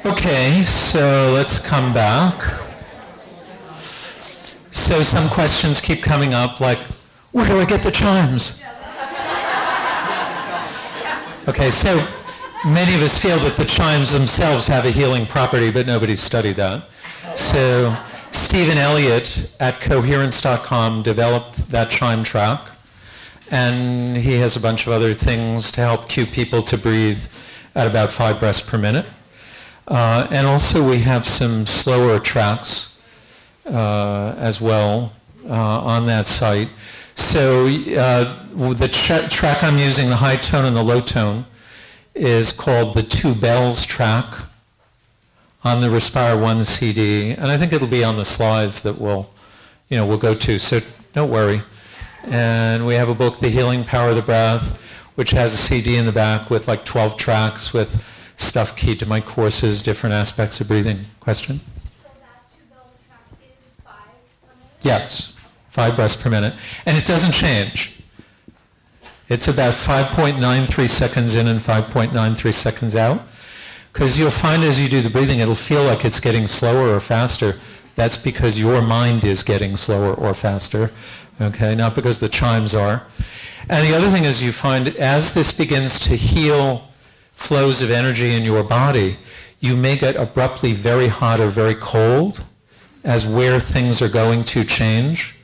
Okay, so let's come back. So some questions keep coming up like, where do I get the chimes? Okay, so many of us feel that the chimes themselves have a healing property, but nobody's studied that. So Stephen Elliott at coherence.com developed that chime track, and he has a bunch of other things to help cue people to breathe at about 5 breaths per minute. And also we have some slower tracks as well on that site. So the track I'm using, the high tone and the low tone, is called the 2 Bells track on the Respire 1 CD. And I think it'll be on the slides that we'll go to, so don't worry. And we have a book, The Healing Power of the Breath, which has a CD in the back with like 12 tracks with stuff key to my courses, different aspects of breathing. Question? So that 2 bells track is 5 per minute? Yes, 5 breaths per minute. And it doesn't change. It's about 5.93 seconds in and 5.93 seconds out. Because you'll find as you do the breathing, it'll feel like it's getting slower or faster. That's because your mind is getting slower or faster, okay? Not because the chimes are. And the other thing is you find as this begins to heal flows of energy in your body, you may get abruptly very hot or very cold as where things are going to change.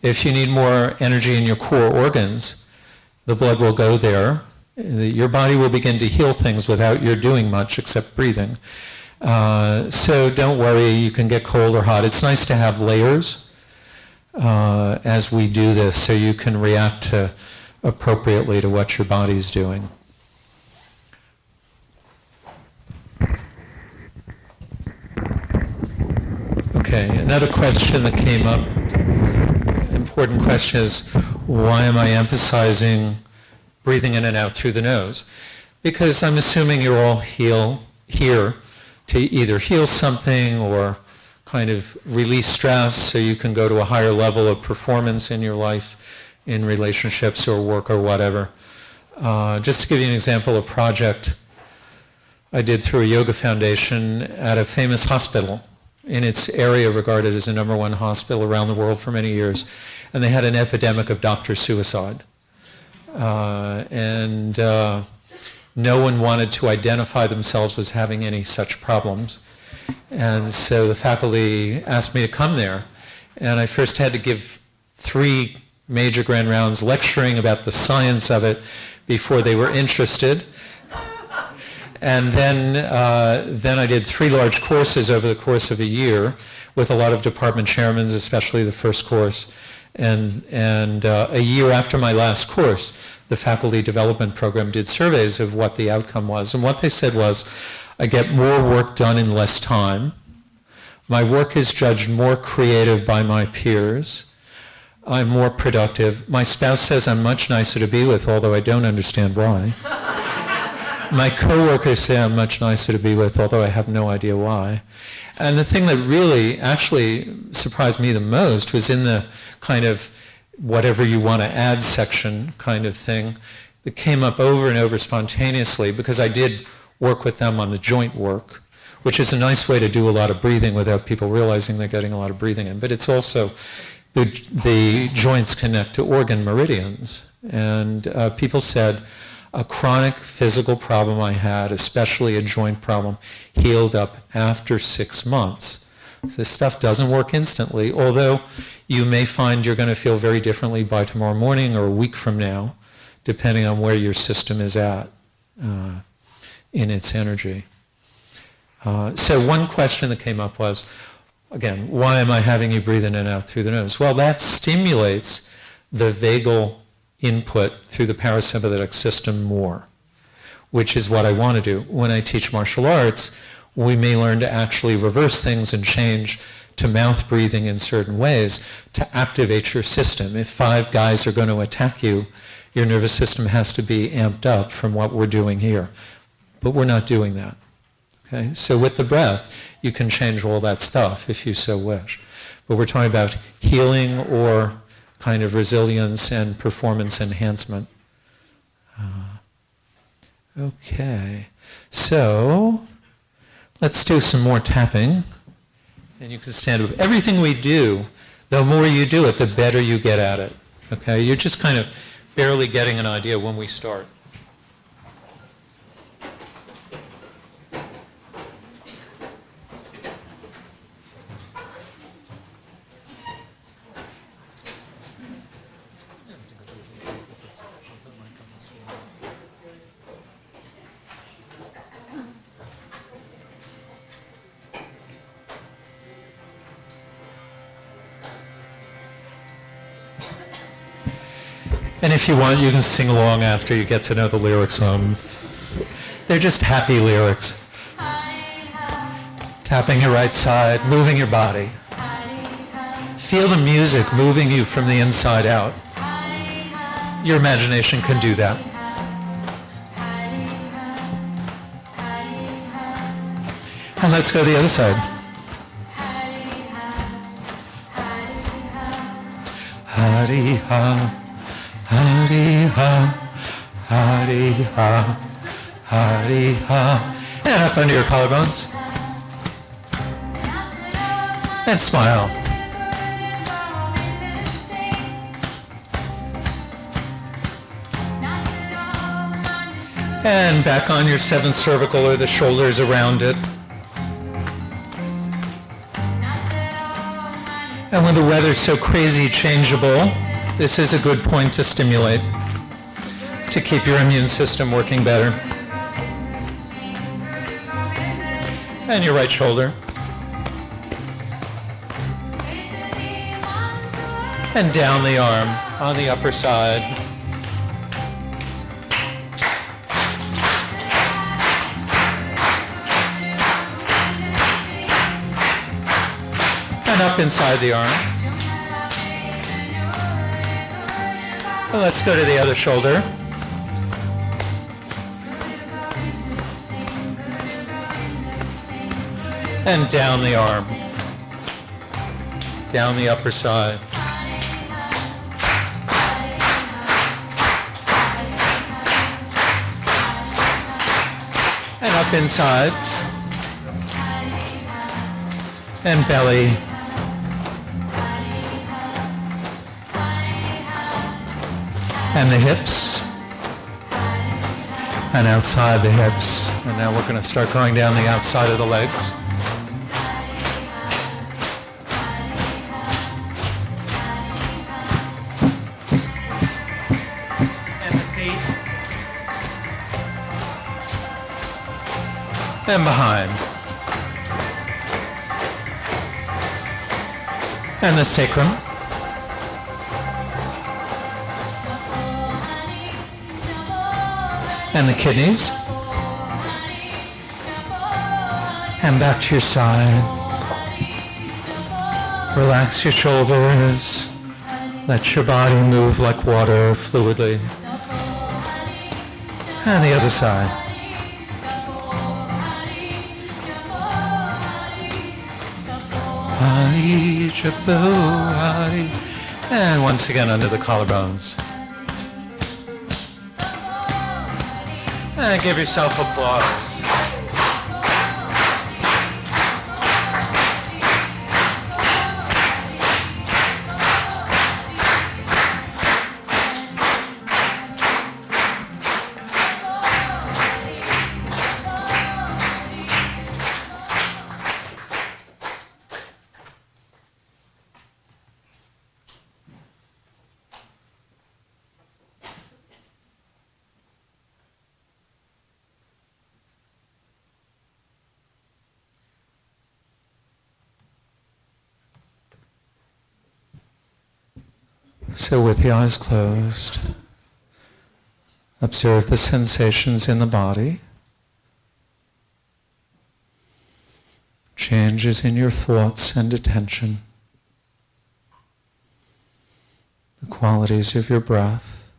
If you need more energy in your core organs, the blood will go there. Your body will begin to heal things without your doing much except breathing. So don't worry, you can get cold or hot. It's nice to have layers as we do this so you can react appropriately to what your body's doing. Okay, another question that came up, important question is, why am I emphasizing breathing in and out through the nose? Because I'm assuming you're all here to either heal something or kind of release stress so you can go to a higher level of performance in your life, in relationships or work or whatever. Just to give you an example, a project I did through a yoga foundation at a famous hospital in its area regarded as the #1 hospital around the world for many years. And they had an epidemic of doctor suicide. And no one wanted to identify themselves as having any such problems. And so the faculty asked me to come there. And I first had to give 3 major grand rounds lecturing about the science of it before they were interested. And then I did 3 large courses over the course of a year with a lot of department chairmen, especially the first course. And a year after my last course, the faculty development program did surveys of what the outcome was. And what they said was, I get more work done in less time. My work is judged more creative by my peers. I'm more productive. My spouse says I'm much nicer to be with, although I don't understand why. My coworkers say I'm much nicer to be with, although I have no idea why. And the thing that really actually surprised me the most was in the kind of whatever you want to add section kind of thing that came up over and over spontaneously, because I did work with them on the joint work, which is a nice way to do a lot of breathing without people realizing they're getting a lot of breathing in. But it's also, the joints connect to organ meridians. And people said, a chronic physical problem I had, especially a joint problem, healed up after 6 months. This stuff doesn't work instantly, although you may find you're going to feel very differently by tomorrow morning or a week from now, depending on where your system is at in its energy. So one question that came up was, again, why am I having you breathe in and out through the nose? Well, that stimulates the vagal input through the parasympathetic system more, which is what I want to do. When I teach martial arts, we may learn to actually reverse things and change to mouth breathing in certain ways to activate your system. If 5 guys are going to attack you, your nervous system has to be amped up from what we're doing here. But we're not doing that. Okay? So with the breath, you can change all that stuff if you so wish. But we're talking about healing or kind of resilience and performance enhancement. Okay, so Let's do some more tapping. And you can stand up. Everything we do, the more you do it, the better you get at it. Okay? You're just kind of barely getting an idea when we start. And if you want, you can sing along after you get to know the lyrics. They're just happy lyrics. Tapping your right side, moving your body. Feel the music moving you from the inside out. Your imagination can do that. And let's go to the other side. Hari-ha. Hari-ha, Hari-ha, Hari-ha. And up under your collarbones. And smile. And back on your seventh cervical or the shoulders around it. And when the weather's so crazy changeable, this is a good point to stimulate, to keep your immune system working better. And your right shoulder. And down the arm on the upper side. And up inside the arm. Well, let's go to the other shoulder. And down the arm. Down the upper side. And up inside. And belly. And the hips, and outside the hips. And now we're going to start going down the outside of the legs. And the feet. And behind. And the sacrum. And the kidneys. And back to your side. Relax your shoulders. Let your body move like water fluidly. And the other side. Hari, Jabbo, Hari. And once again under the collarbones. And give yourself applause. So with the eyes closed, observe the sensations in the body, changes in your thoughts and attention, the qualities of your breath.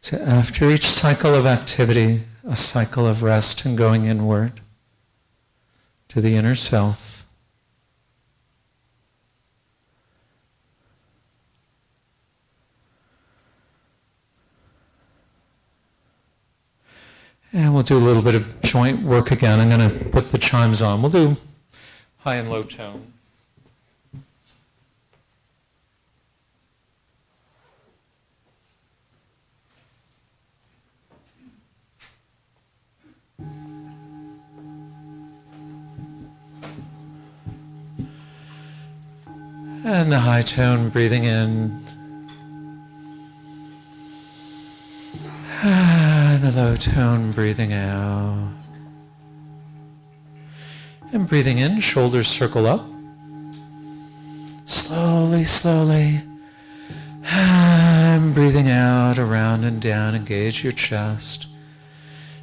So after each cycle of activity, a cycle of rest and going inward to the inner self. And we'll do a little bit of joint work again. I'm going to put the chimes on. We'll do high and low tone. And the high tone, breathing in. And the low tone, breathing out. And breathing in, shoulders circle up. Slowly, slowly. And breathing out, around and down, engage your chest.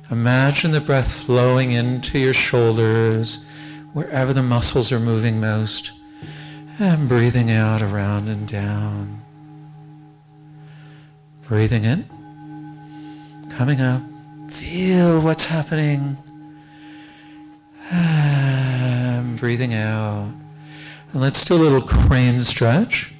Imagine the breath flowing into your shoulders, wherever the muscles are moving most. And breathing out, around and down. Breathing in. Coming up. Feel what's happening. And breathing out. And let's do a little crane stretch.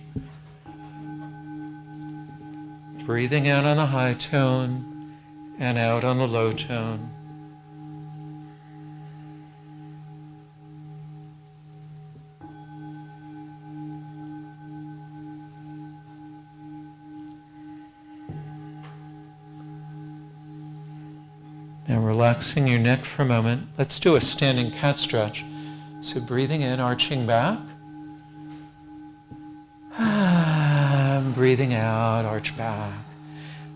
Breathing out on the high tone and out on the low tone. Now relaxing your neck for a moment. Let's do a standing cat stretch. So breathing in, arching back. And breathing out, arch back.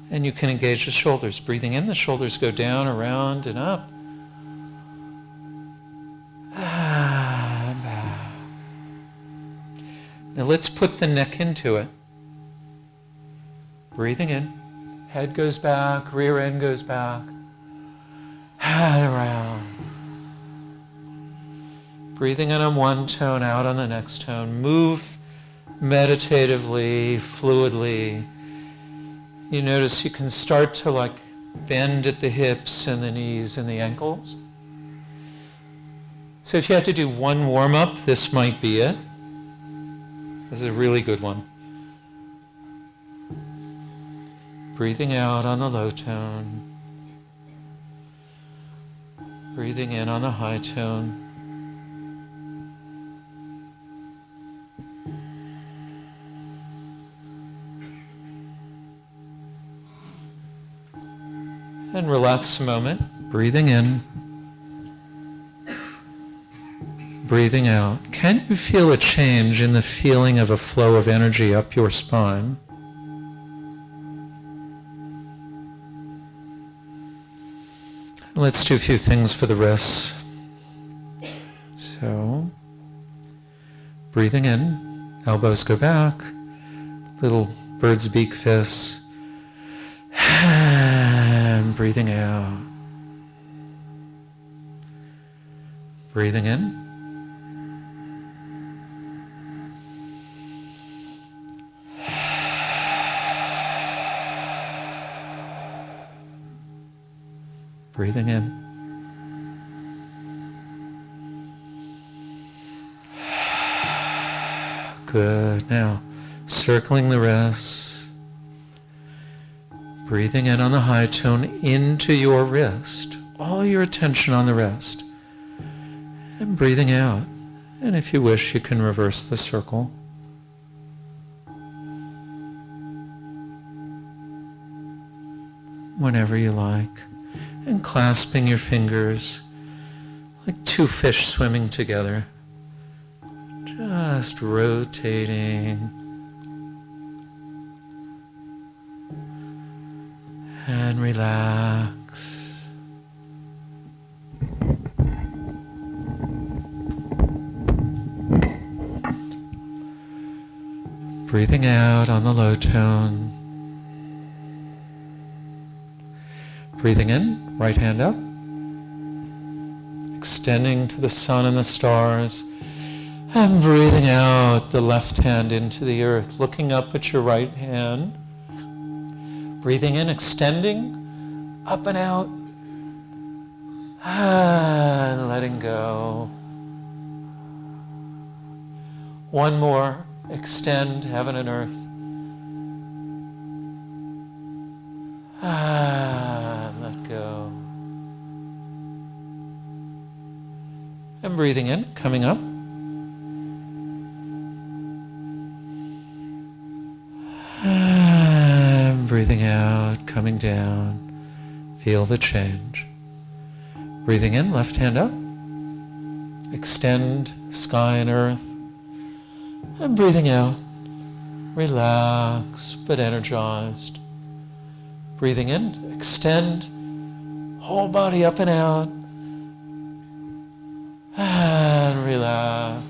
And you can engage the shoulders. Breathing in, the shoulders go down, around, and up. And back. Now let's put the neck into it. Breathing in, head goes back, rear end goes back. And around. Breathing in on one tone, out on the next tone. Move meditatively, fluidly. You notice you can start to bend at the hips and the knees and the ankles. So if you had to do one warm-up, this might be it. This is a really good one. Breathing out on the low tone. Breathing in on the high tone. And relax a moment. Breathing in. Breathing out. Can you feel a change in the feeling of a flow of energy up your spine? Let's do a few things for the wrists. So, breathing in, elbows go back, little bird's beak fists, and breathing out. Breathing in. Breathing in. Good. Now, circling the wrists. Breathing in on the high tone into your wrist. All your attention on the wrist. And breathing out. And if you wish, you can reverse the circle. Whenever you like. And clasping your fingers like two fish swimming together. Just rotating. And relax. Breathing out on the low tone. Breathing in, right hand up. Extending to the sun and the stars. And breathing out, the left hand into the earth, looking up at your right hand. Breathing in, extending, up and out. And letting go. One more, extend heaven and earth. And let go. And breathing in, coming up. And breathing out, coming down. Feel the change. Breathing in, left hand up. Extend sky and earth. And breathing out, relaxed but energized. Breathing in, extend, whole body up and out. And relax.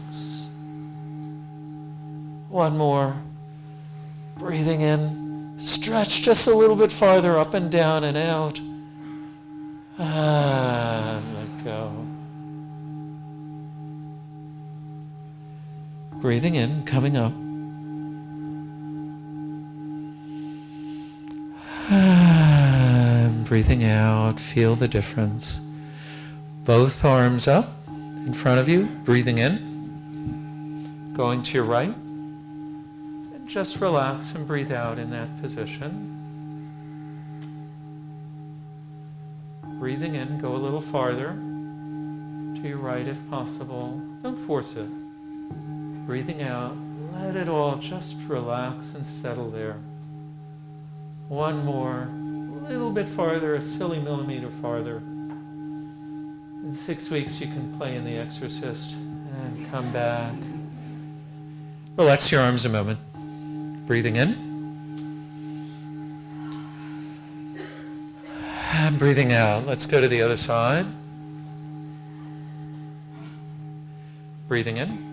One more. Breathing in, stretch just a little bit farther up and down and out. And let go. Breathing in, coming up. And breathing out, feel the difference. Both arms up in front of you, breathing in, going to your right, and just relax and breathe out in that position. Breathing in, go a little farther to your right if possible. Don't force it. Breathing out, let it all just relax and settle there. One more, a little bit farther, a silly millimeter farther. In 6 weeks you can play in The Exorcist and come back. Relax your arms a moment. Breathing in. And breathing out. Let's go to the other side. Breathing in.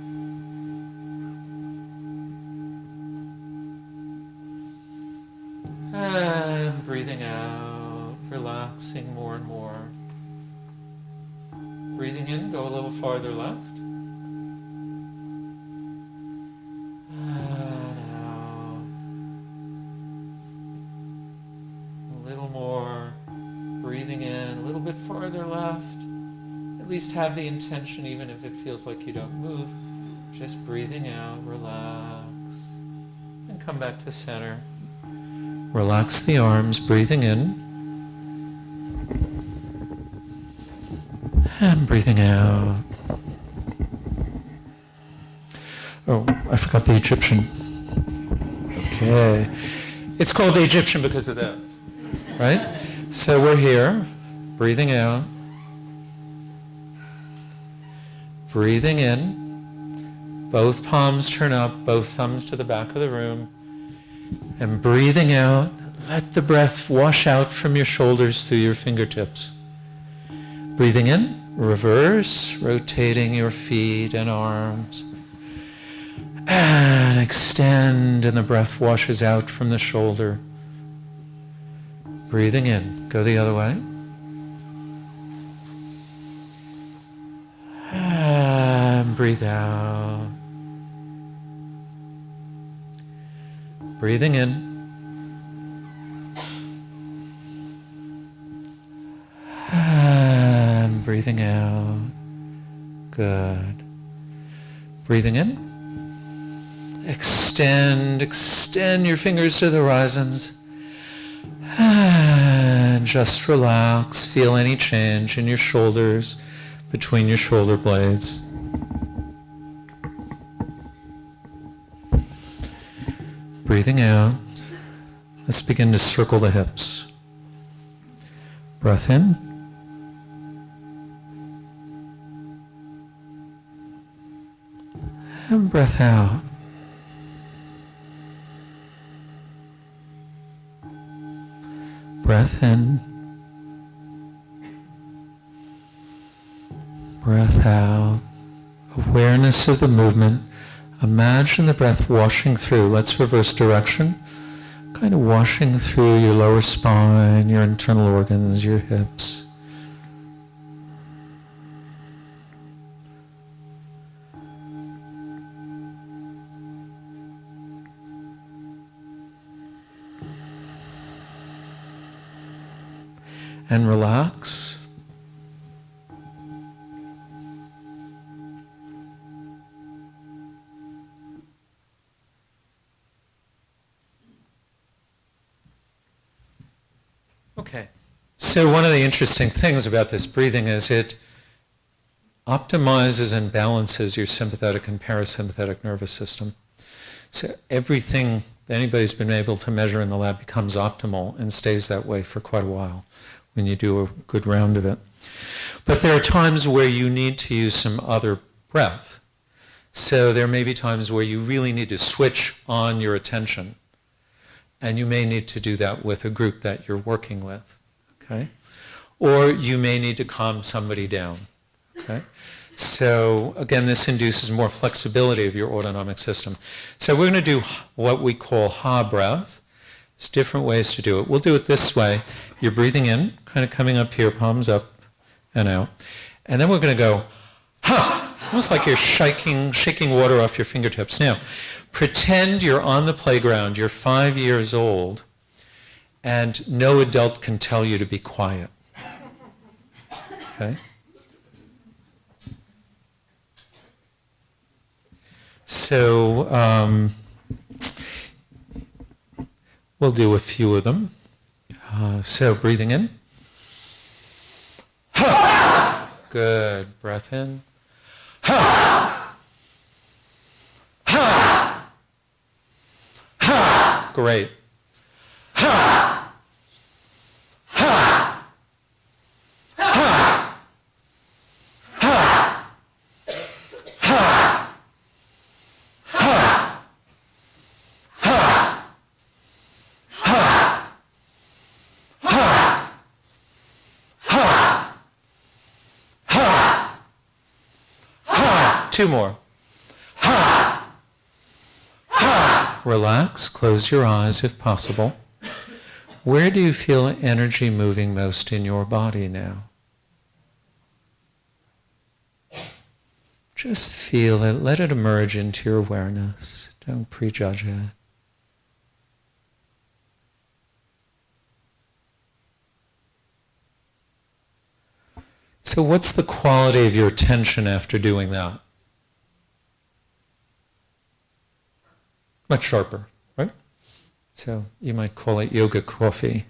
And breathing out, relaxing more and more. Breathing in, go a little farther left. And out. A little more. Breathing in, a little bit farther left. At least have the intention, even if it feels like you don't move. Just breathing out, relax. And come back to center. Relax the arms, breathing in. And breathing out. Oh, I forgot the Egyptian. Okay. It's called the Egyptian because of this, right? So we're here, breathing out. Breathing in. Both palms turn up, both thumbs to the back of the room. And breathing out, let the breath wash out from your shoulders through your fingertips. Breathing in, reverse, rotating your feet and arms. And extend, and the breath washes out from the shoulder. Breathing in, go the other way. And breathe out. Breathing in. And breathing out. Good. Breathing in. Extend your fingers to the horizons. And just relax. Feel any change in your shoulders, between your shoulder blades. Breathing out. Let's begin to circle the hips. Breath in. And breath out. Breath in. Breath out. Awareness of the movement. Imagine the breath washing through. Let's reverse direction. Kind of washing through your lower spine, your internal organs, your hips. And relax. Okay. So one of the interesting things about this breathing is it optimizes and balances your sympathetic and parasympathetic nervous system. So everything that anybody's been able to measure in the lab becomes optimal and stays that way for quite a while when you do a good round of it. But there are times where you need to use some other breath. So there may be times where you really need to switch on your attention. And you may need to do that with a group that you're working with. Okay? Or you may need to calm somebody down. Okay? So again, this induces more flexibility of your autonomic system. So we're going to do what we call ha breath. There's different ways to do it. We'll do it this way. You're breathing in, kind of coming up here, palms up and out. And then we're going to go ha, almost like you're shaking water off your fingertips. Now, pretend you're on the playground, you're 5 years old, and no adult can tell you to be quiet. Okay? So we'll do a few of them. So breathing in. Ha! Good. Breath in. Ha! Ha! Ha! Great. Ha! Ha! Ha! Ha! Ha! Ha! Ha! Ha! Ha! Ha! Ha! Ha! Two more. Ha! Ha! Relax, close your eyes if possible. Where do you feel energy moving most in your body now? Just feel it, let it emerge into your awareness. Don't prejudge it. So what's the quality of your attention after doing that? Much sharper, right? So you might call it yoga coffee.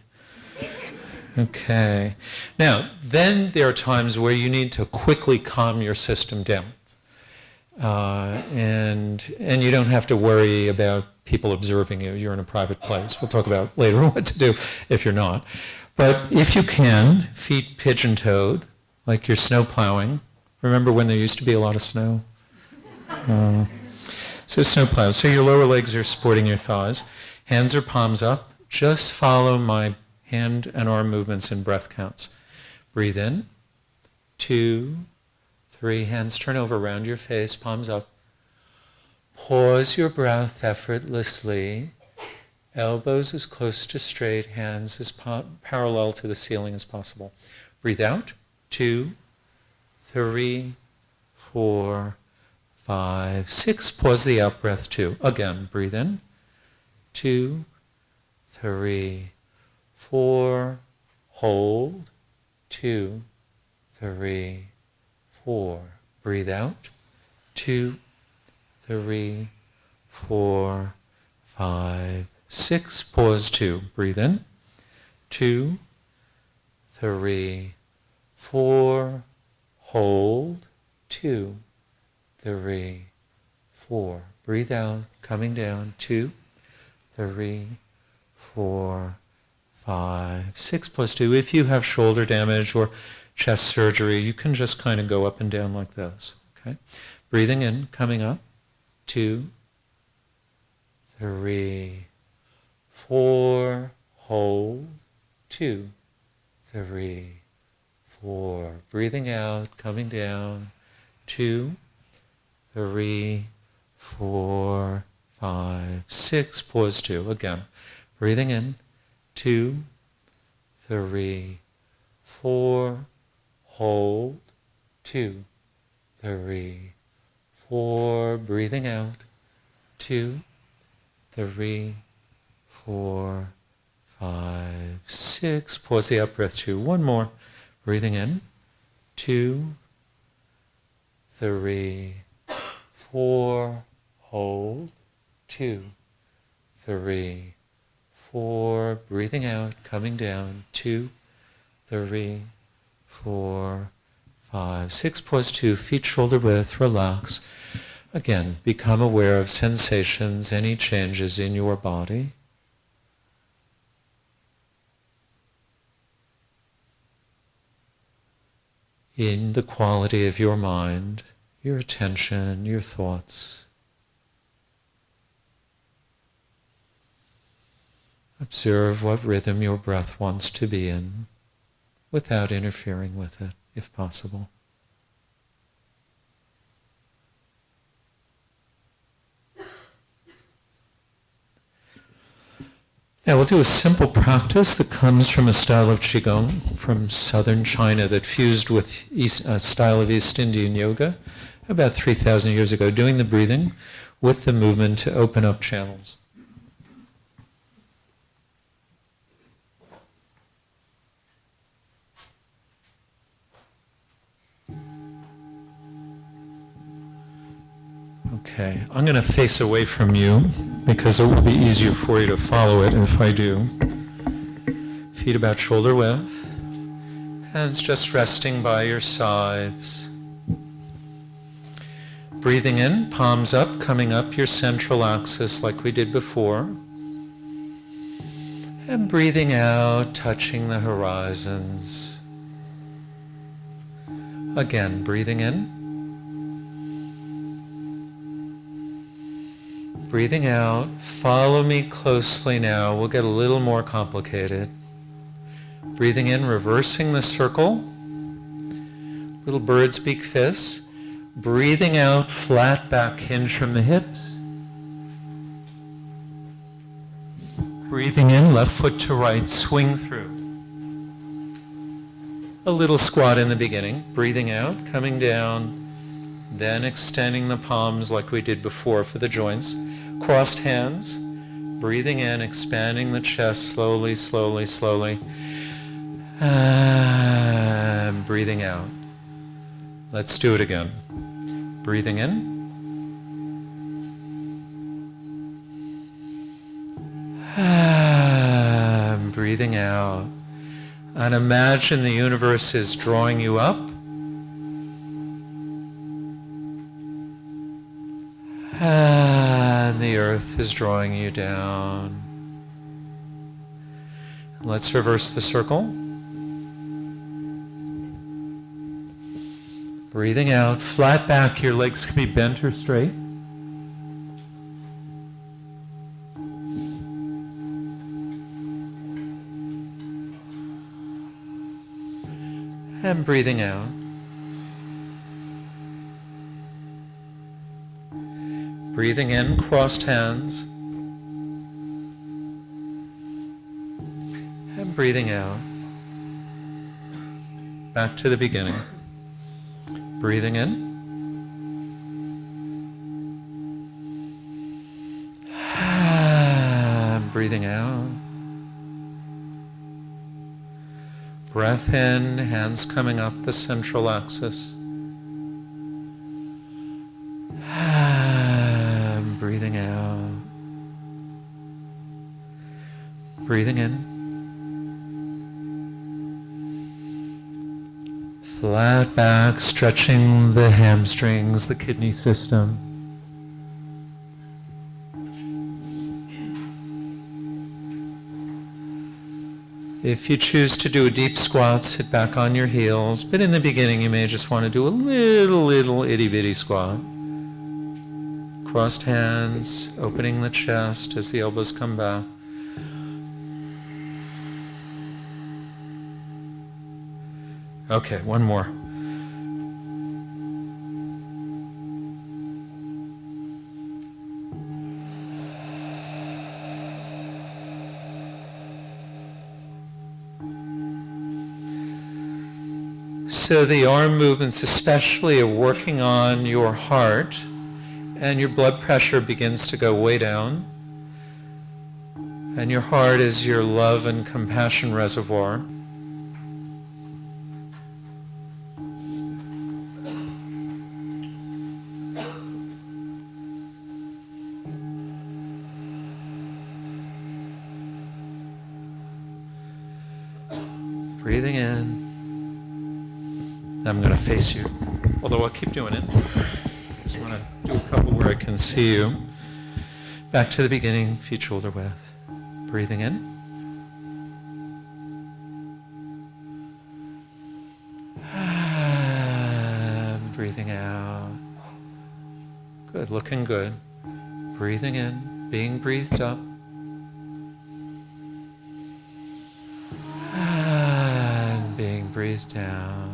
Okay. Now, then there are times where you need to quickly calm your system down. And you don't have to worry about people observing you. You're in a private place. We'll talk about later what to do if you're not. But if you can, feet pigeon-toed, like you're snow plowing. Remember when there used to be a lot of snow? So snow plow. So your lower legs are supporting your thighs. Hands are palms up. Just follow my hand and arm movements in breath counts. Breathe in. 2, 3. Hands turn over around your face, palms up. Pause your breath effortlessly. Elbows as close to straight, hands as parallel to the ceiling as possible. Breathe out. 2, 3, 4, 5, 6. Pause the out breath 2. Again, breathe in. 2, 3, 4. Hold. 2, 3, 4. Breathe out. 2, 3, 4, 5, 6. Pause 2. Breathe in. 2, 3, 4. Hold. 2, 3, 4. Breathe out. Coming down. 2, 3, 4, 5, 6. Plus 2. If you have shoulder damage or chest surgery, you can just kind of go up and down like this. Okay? Breathing in, coming up. 2, 3, 4. Hold. 2, 3, 4. Breathing out, coming down. 2, 3, 4, 5, 6. Pause 2. Again. Breathing in. 2, 3, 4. Hold. 2, 3, 4. Breathing out. 2, 3, 4, 5, 6. Pause the out breath 2. One more. Breathing in. 2, 3, 4. Hold. 2, 3, 4. Breathing out. Coming down. 2, 3, 4, 5, 6, pause 2, feet shoulder width, relax. Again, become aware of sensations, any changes in your body. In the quality of your mind, your attention, your thoughts. Observe what rhythm your breath wants to be in, without interfering with it, if possible. Now we'll do a simple practice that comes from a style of Qigong from southern China that fused with a style of East Indian yoga about 3,000 years ago, doing the breathing with the movement to open up channels. Okay, I'm going to face away from you because it will be easier for you to follow it if I do. Feet about shoulder width, hands just resting by your sides. Breathing in, palms up, coming up your central axis like we did before. And breathing out, touching the horizons. Again, breathing in. Breathing out, follow me closely now. We'll get a little more complicated. Breathing in, reversing the circle. Little bird's beak fists. Breathing out, flat back hinge from the hips. Breathing in, left foot to right, swing through. A little squat in the beginning. Breathing out, coming down, then extending the palms like we did before for the joints. Crossed hands, breathing in, expanding the chest slowly, slowly, slowly. And breathing out. Let's do it again. Breathing in. And breathing out. And imagine the universe is drawing you up. And the earth is drawing you down. Let's reverse the circle. Breathing out, flat back, your legs can be bent or straight. And breathing out. Breathing in, crossed hands. And breathing out. Back to the beginning. Breathing in. And breathing out. Breath in, hands coming up the central axis. Breathing out. Breathing in. Flat back, stretching the hamstrings, the kidney system. If you choose to do a deep squat, sit back on your heels, but in the beginning you may just want to do a little itty-bitty squat. Crossed hands, opening the chest as the elbows come back. Okay, one more. So the arm movements especially are working on your heart, and your blood pressure begins to go way down. And your heart is your love and compassion reservoir. Breathing in. I'm going to face you, although I'll keep doing it. Just want to do a couple where I can see you. Back to the beginning, feet shoulder width. Breathing in. And breathing out. Good, looking good. Breathing in, being breathed up. And being breathed down.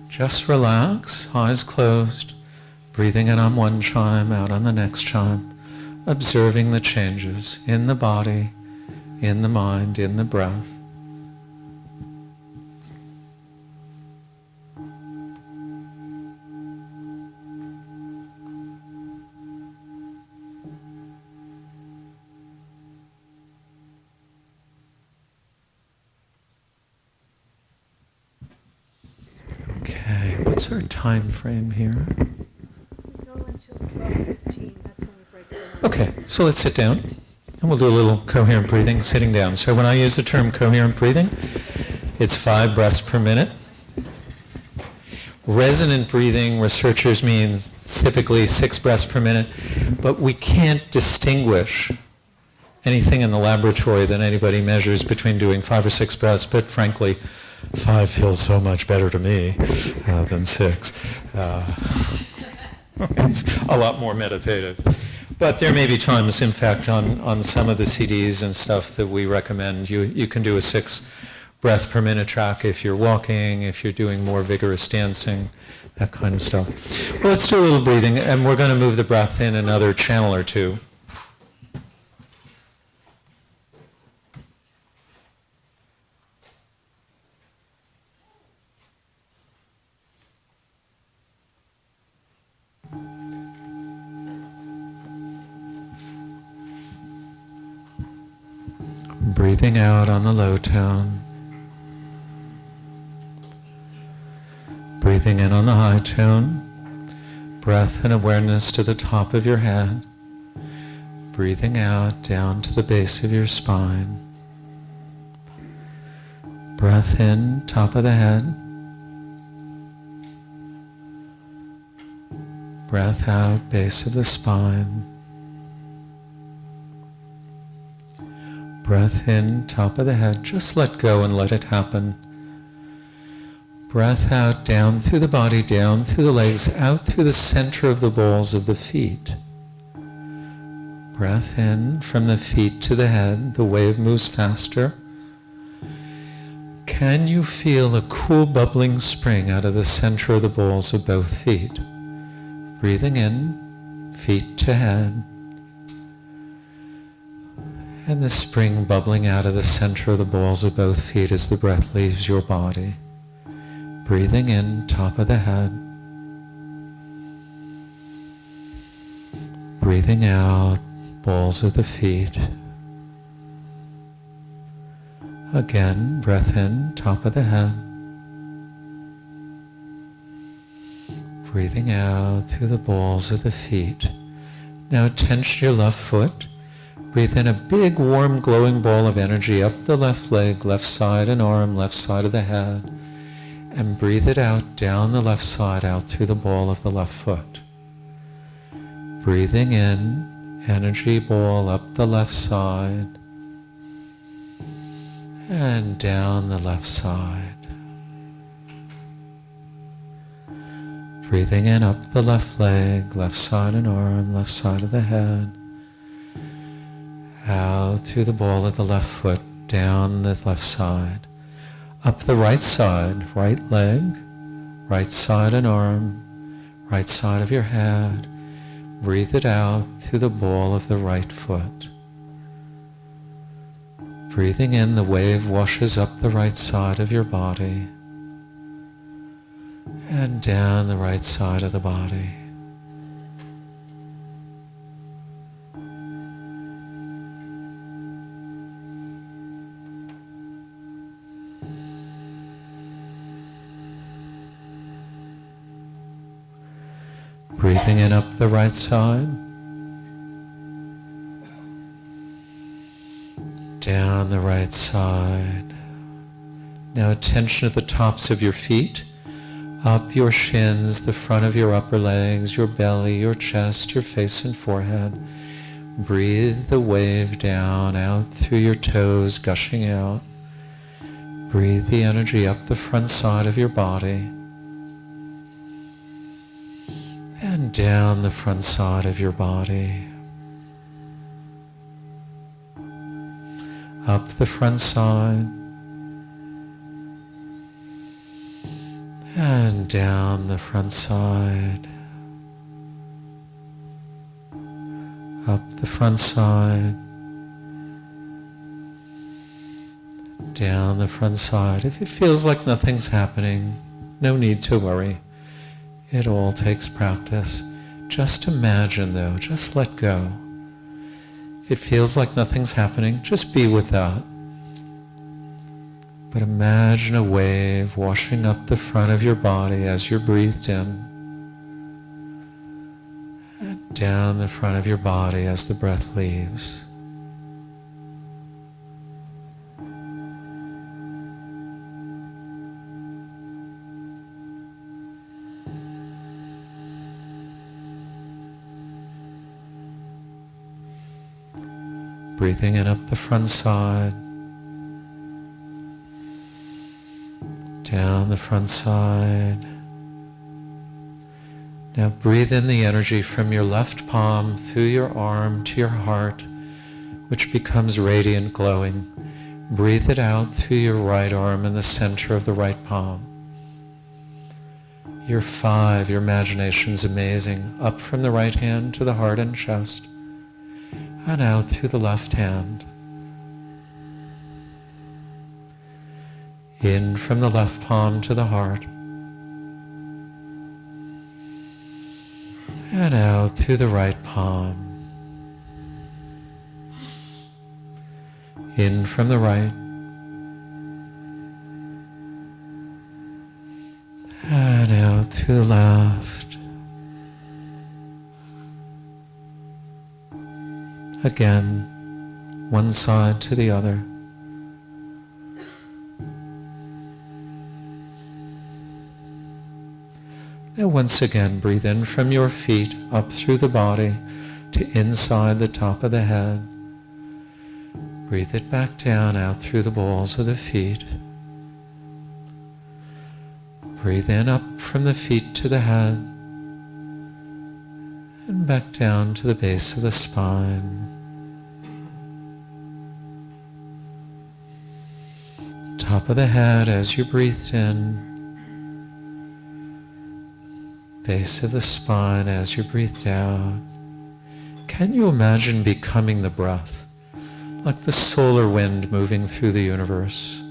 Just relax, eyes closed, breathing in on one chime, out on the next chime, observing the changes in the body, in the mind, in the breath. Okay, what's our time frame here? We go until 12:15, that's when we break the Okay, so let's sit down, and we'll do a little coherent breathing sitting down. So when I use the term coherent breathing, it's 5 breaths per minute. Resonant breathing, researchers mean typically 6 breaths per minute, but we can't distinguish anything in the laboratory that anybody measures between doing 5 or 6 breaths, but frankly, 5 feels so much better to me than 6. It's a lot more meditative. But there may be times, in fact, on some of the CDs and stuff that we recommend, you can do a 6 breath per minute track if you're walking, if you're doing more vigorous dancing, that kind of stuff. Well, let's do a little breathing, and we're going to move the breath in another channel or two. Breathing out on the low tone. Breathing in on the high tone. Breath and awareness to the top of your head. Breathing out down to the base of your spine. Breath in, top of the head. Breath out, base of the spine. Breath in, top of the head. Just let go and let it happen. Breath out, down through the body, down through the legs, out through the center of the balls of the feet. Breath in from the feet to the head. The wave moves faster. Can you feel a cool bubbling spring out of the center of the balls of both feet? Breathing in, feet to head. And the spring bubbling out of the center of the balls of both feet as the breath leaves your body. Breathing in, top of the head. Breathing out, balls of the feet. Again, breath in, top of the head. Breathing out through the balls of the feet. Now tension your left foot. Breathe in a big, warm, glowing ball of energy up the left leg, left side and arm, left side of the head. And breathe it out, down the left side, out through the ball of the left foot. Breathing in, energy ball up the left side. And down the left side. Breathing in, up the left leg, left side and arm, left side of the head. Out through the ball of the left foot, down the left side. Up the right side, right leg, right side and arm, right side of your head. Breathe it out through the ball of the right foot. Breathing in, the wave washes up the right side of your body and down the right side of the body. Breathing in up the right side, down the right side. Now attention to the tops of your feet, up your shins, the front of your upper legs, your belly, your chest, your face and forehead. Breathe the wave down, out through your toes, gushing out. Breathe the energy up the front side of your body and down the front side of your body. Up the front side and down the front side. Up the front side, down the front side. If it feels like nothing's happening, no need to worry. It all takes practice. Just imagine though, just let go. If it feels like nothing's happening, just be with that. But imagine a wave washing up the front of your body as you're breathed in, and down the front of your body as the breath leaves. Breathing in up the front side, down the front side. Now breathe in the energy from your left palm through your arm to your heart, which becomes radiant, glowing. Breathe it out through your right arm in the center of the right palm. You're 5, your imagination's amazing. Up from the right hand to the heart and chest, and out through the left hand. In from the left palm to the heart, and out through the right palm. In from the right, and out through the left. Again, one side to the other. Now once again, breathe in from your feet, up through the body, to inside the top of the head. Breathe it back down, out through the balls of the feet. Breathe in up from the feet to the head, and back down to the base of the spine. Top of the head as you breathed in. Base of the spine as you breathed out. Can you imagine becoming the breath, like the solar wind moving through the universe?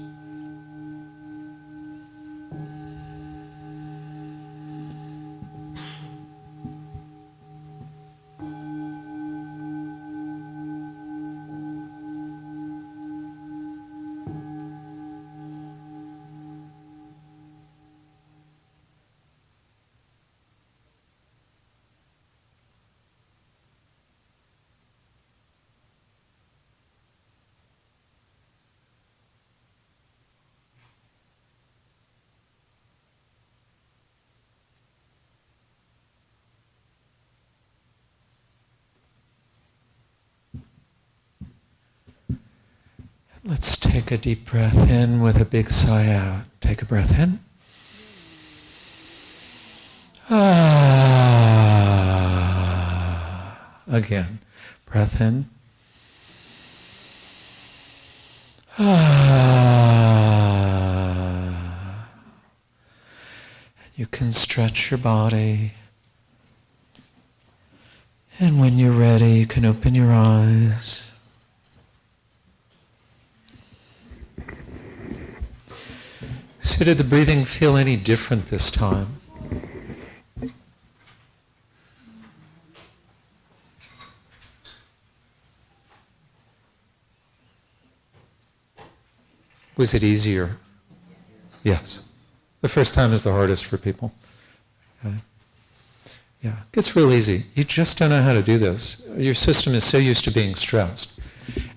Let's take a deep breath in with a big sigh out. Take a breath in. Again, breath in. You can stretch your body. And when you're ready, you can open your eyes. So did the breathing feel any different this time? Was it easier? Yes. The first time is the hardest for people. Okay. Yeah, it gets real easy. You just don't know how to do this. Your system is so used to being stressed.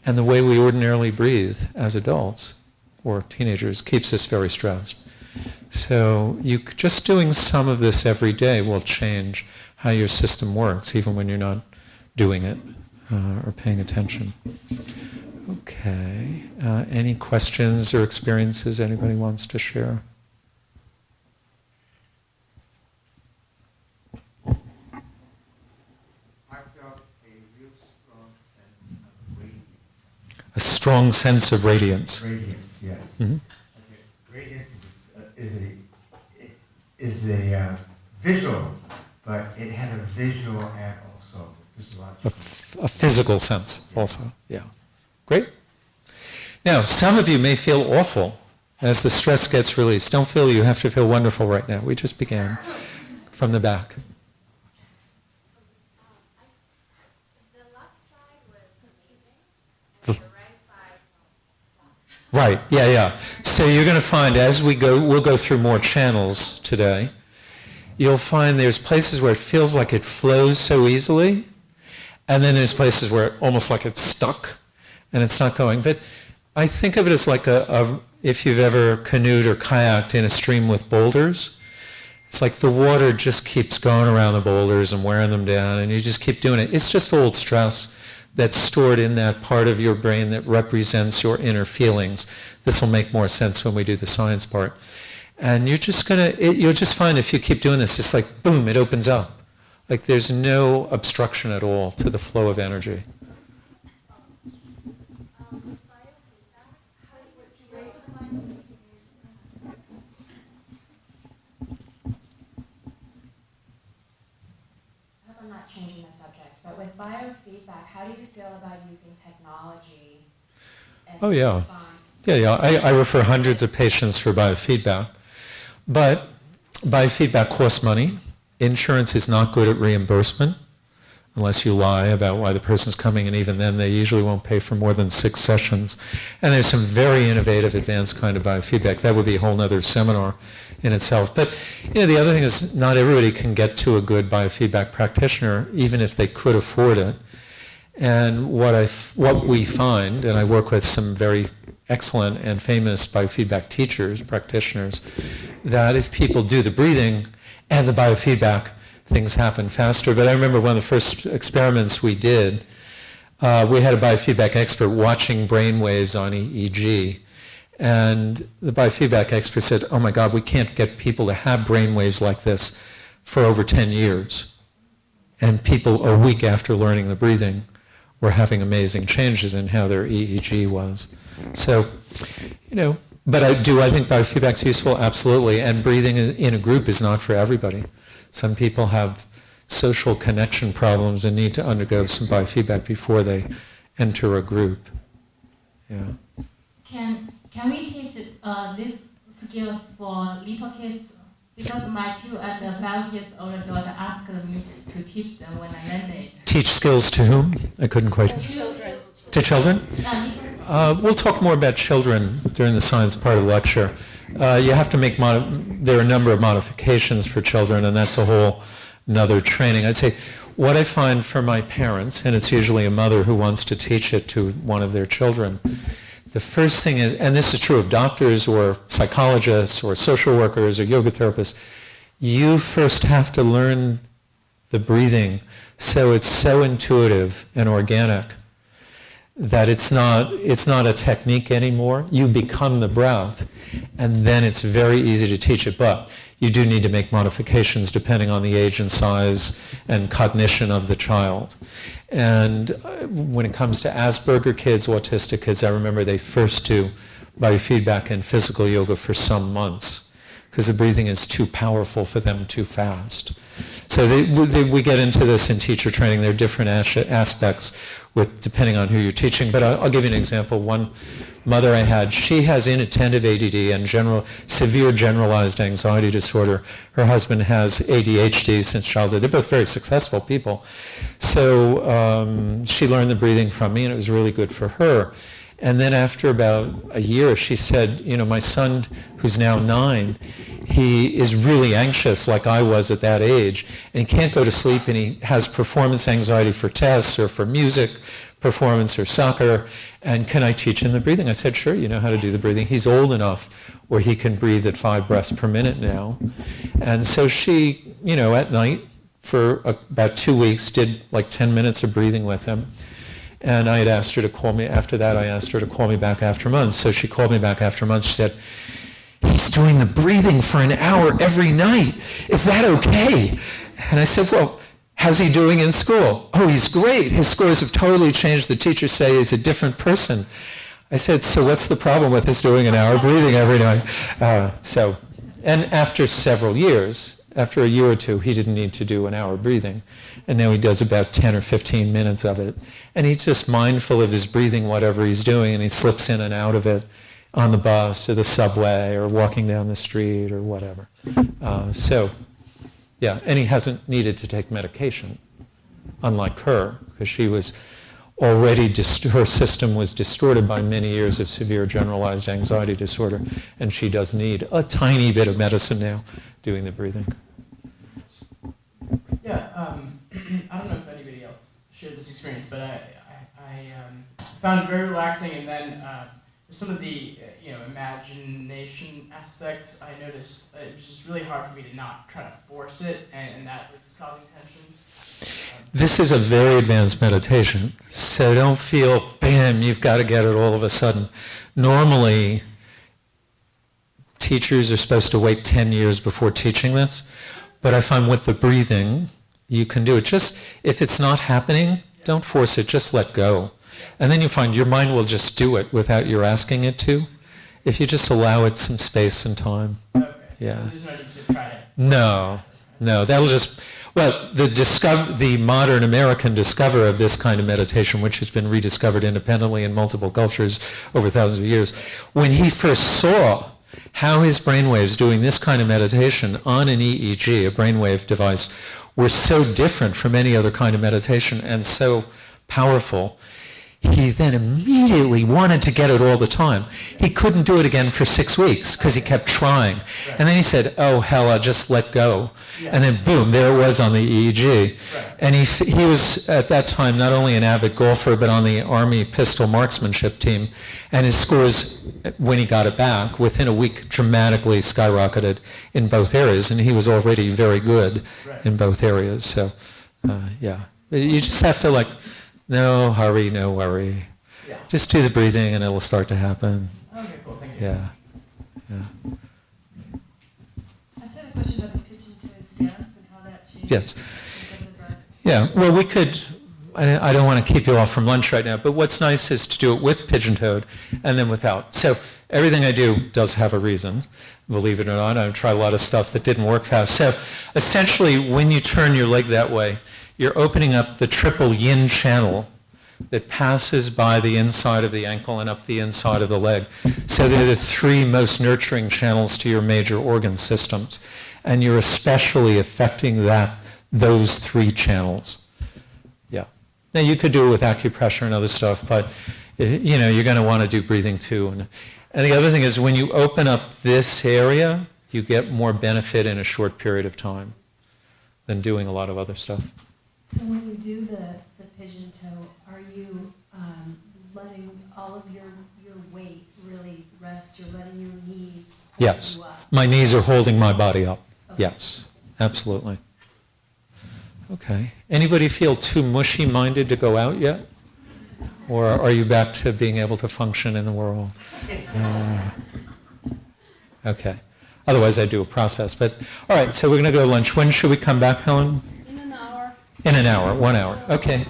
And the way we ordinarily breathe as adults or teenagers keeps us very stressed. So just doing some of this every day will change how your system works, even when you're not doing it or paying attention. Okay. Any questions or experiences anybody wants to share? I felt a real strong sense of radiance. A strong sense of radiance. Radiance, yes. Mm-hmm. Okay. Radiance is a visual, but it has a visual and also physiological. A physical sense also, yeah. Great. Now, some of you may feel awful as the stress gets released. Don't feel you have to feel wonderful right now. We just began from the back. The left side was amazing, and the right side was Right, yeah. So you're going to find as we'll go through more channels today, you'll find there's places where it feels like it flows so easily, and then there's places where it almost like it's stuck and it's not going. But I think of it as like if you've ever canoed or kayaked in a stream with boulders, it's like the water just keeps going around the boulders and wearing them down, and you just keep doing it. It's just old stress that's stored in that part of your brain that represents your inner feelings. This will make more sense when we do the science part. And you'll just find if you keep doing this, it's like, boom, it opens up. Like there's no obstruction at all to the flow of energy. I'm not changing the subject, but with biofeedback, how do you feel about using technology as Oh, a yeah. response? Yeah. I refer hundreds of patients for biofeedback. But biofeedback costs money. Insurance is not good at reimbursement unless you lie about why the person's coming, and even then they usually won't pay for more than 6 sessions. And there's some very innovative, advanced kind of biofeedback. That would be a whole other seminar in itself. But the other thing is not everybody can get to a good biofeedback practitioner, even if they could afford it. And what we find, and I work with some very excellent and famous biofeedback teachers, practitioners, that if people do the breathing and the biofeedback, things happen faster. But I remember one of the first experiments we did, we had a biofeedback expert watching brain waves on EEG. And the biofeedback expert said, oh my God, we can't get people to have brain waves like this for over 10 years. And people a week after learning the breathing were having amazing changes in how their EEG was. So, but I think biofeedback is useful? Absolutely. And breathing in a group is not for everybody. Some people have social connection problems and need to undergo some biofeedback before they enter a group. Yeah. Can we teach these skills for little kids? Because my 2 and 5 years old daughter asked me to teach them when I landed. Teach skills to whom? I couldn't quite. Children. To children? We'll talk more about children during the science part of the lecture. You have to make, there are a number of modifications for children, and that's a whole another training. I'd say what I find for my parents, and it's usually a mother who wants to teach it to one of their children, the first thing is, and this is true of doctors or psychologists or social workers or yoga therapists, you first have to learn the breathing so it's so intuitive and organic that it's not a technique anymore. You become the breath, and then it's very easy to teach it. But you do need to make modifications depending on the age and size and cognition of the child. And when it comes to Asperger kids, autistic kids, I remember they first do biofeedback and physical yoga for some months because the breathing is too powerful for them too fast. So we get into this in teacher training. There are different aspects depending on who you're teaching. But I'll give you an example. One mother I had, she has inattentive ADD and severe generalized anxiety disorder. Her husband has ADHD since childhood. They're both very successful people. So she learned the breathing from me, and it was really good for her. And then after about a year, she said, my son, who's now 9, he is really anxious like I was at that age, and he can't go to sleep, and he has performance anxiety for tests or for music performance or soccer, and can I teach him the breathing? I said, sure, you know how to do the breathing. He's old enough where he can breathe at 5 breaths per minute now. And so she, at night for about 2 weeks did like 10 minutes of breathing with him. And I had asked her to call me, after that I asked her to call me back after months. So she called me back after months. She said, he's doing the breathing for an hour every night. Is that okay? And I said, well, how's he doing in school? Oh, he's great. His scores have totally changed. The teachers say he's a different person. I said, so what's the problem with his doing an hour breathing every night? And after several years, after a year or two, he didn't need to do an hour breathing. And now he does about 10 or 15 minutes of it. And he's just mindful of his breathing, whatever he's doing, and he slips in and out of it on the bus or the subway or walking down the street or whatever. Yeah, and he hasn't needed to take medication, unlike her, because she was already, her system was distorted by many years of severe generalized anxiety disorder, and she does need a tiny bit of medicine now doing the breathing. Yeah, I don't know if anybody else shared this experience, but I found it very relaxing, and then some of the imagination aspects, I noticed it was just really hard for me to not try to force it, and that was causing tension. This is a very advanced meditation, so don't feel, bam, you've got to get it all of a sudden. Normally, teachers are supposed to wait 10 years before teaching this, but I find with the breathing, you can do it. Just, if it's not happening, don't force it, just let go. And then you find your mind will just do it without your asking it to, if you just allow it some space and time. Okay. Yeah. So there's no need to try it. No, that'll just, well, the modern American discoverer of this kind of meditation, which has been rediscovered independently in multiple cultures over thousands of years, when he first saw how his brainwaves doing this kind of meditation on an EEG, a brainwave device, were so different from any other kind of meditation and so powerful, he then immediately wanted to get it all the time. He couldn't do it again for 6 weeks because he kept trying. And then he said, oh, hell, I'll just let go. And then boom, there it was on the EEG. And he was, at that time, not only an avid golfer, but on the Army pistol marksmanship team. And his scores, when he got it back, within a week, dramatically skyrocketed in both areas. And he was already very good in both areas. So, yeah. You just have to, no hurry, no worry. Yeah. Just do the breathing and it'll start to happen. Okay, cool, thank you. Yeah. I just had a question about the pigeon-toed stance and how that changes. Yes. the breath. Yeah, well, we could, I don't want to keep you off from lunch right now, but what's nice is to do it with pigeon-toed and then without. So everything I do does have a reason, believe it or not. I've tried a lot of stuff that didn't work fast. So essentially, when you turn your leg that way, you're opening up the triple yin channel that passes by the inside of the ankle and up the inside of the leg. So they're the 3 most nurturing channels to your major organ systems. And you're especially affecting those 3 channels. Yeah. Now you could do it with acupressure and other stuff, but you're going to want to do breathing too. And the other thing is when you open up this area, you get more benefit in a short period of time than doing a lot of other stuff. So when you do the pigeon toe, are you letting all of your weight really rest? You're letting your knees hold Yes. you up? My knees are holding my body up. Okay. Yes, absolutely. Okay. Anybody feel too mushy-minded to go out yet? Or are you back to being able to function in the world? Okay. Otherwise, I do a process. But all right, so we're going to go to lunch. When should we come back, Helen? In an hour. In an hour, 1 hour. Okay.